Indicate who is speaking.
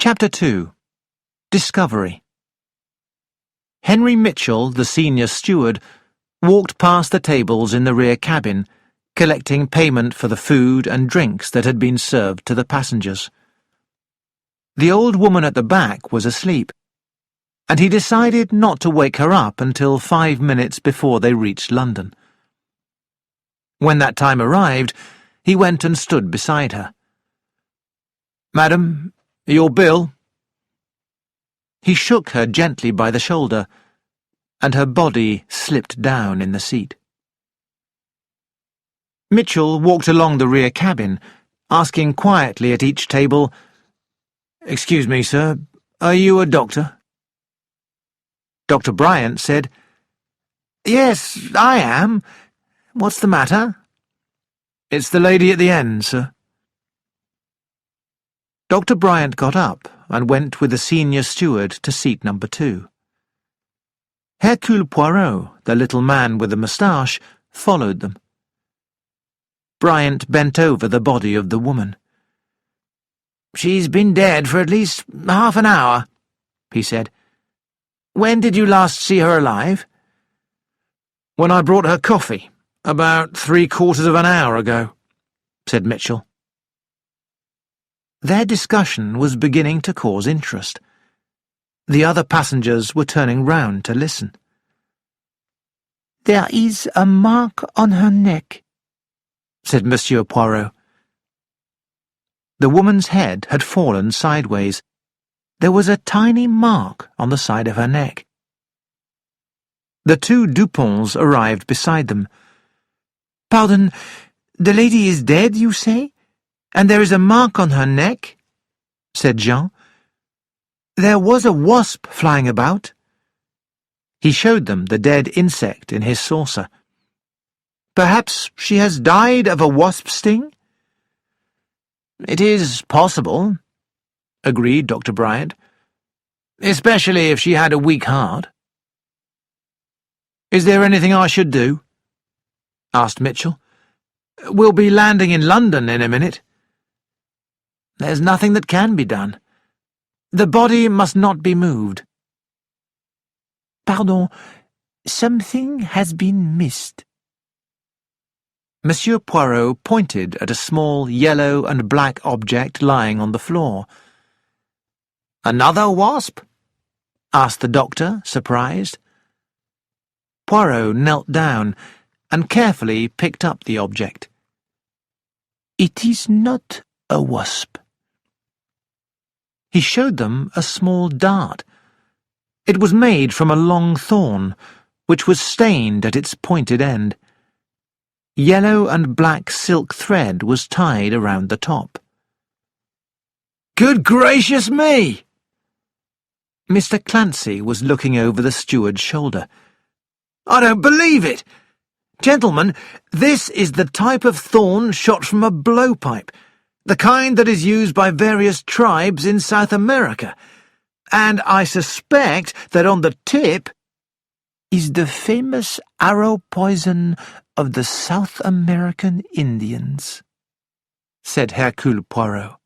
Speaker 1: Chapter 2. Discovery. Henry Mitchell, the senior steward, walked past the tables in the rear cabin, collecting payment for the food and drinks that had been served to the passengers. The old woman at the back was asleep, and he decided not to wake her up until 5 minutes before they reached London. When that time arrived, he went and stood beside her. "Madam, your bill." He shook her gently by the shoulder, and her body slipped down in the seat. Mitchell walked along the rear cabin, asking quietly at each table, "Excuse me, sir, are you a doctor?" Dr. Bryant said, "Yes, I am. What's the matter?" "It's the lady at the end, sir." Dr. Bryant got up and went with the senior steward to seat number 2. Hercule Poirot, the little man with the moustache, followed them. Bryant bent over the body of the woman. "She's been dead for at least half an hour," he said. "When did you last see her alive?" "When I brought her coffee, about 3/4 of an hour ago," said Mitchell. Their discussion was beginning to cause interest. The other passengers were turning round to listen. "There is a mark on her neck," said Monsieur Poirot. The woman's head had fallen sideways. There was a tiny mark on the side of her neck. The 2 Duponts arrived beside them. "Pardon, the lady is dead, you say? And there is a mark on her neck?" said Jean. "There was a wasp flying about." He showed them the dead insect in his saucer. "Perhaps she has died of a wasp sting?" "It is possible," agreed Dr. Bryant, "especially if she had a weak heart." "Is there anything I should do?" asked Mitchell. "We'll be landing in London in a minute." "There's nothing that can be done. The body must not be moved." "Pardon, something has been missed." Monsieur Poirot pointed at a small yellow and black object lying on the floor. "Another wasp?" asked the doctor, surprised. Poirot knelt down and carefully picked up the object. "It is not a wasp." He showed them a small dart. It was made from a long thorn, which was stained at its pointed end. Yellow and black silk thread was tied around the top. "Good gracious me!" Mr. Clancy was looking over the steward's shoulder. "I don't believe it! Gentlemen, this is the type of thorn shot from a blowpipe, the kind that is used by various tribes in South America, and I suspect that on the tip is the famous arrow poison of the South American Indians," said Hercule Poirot.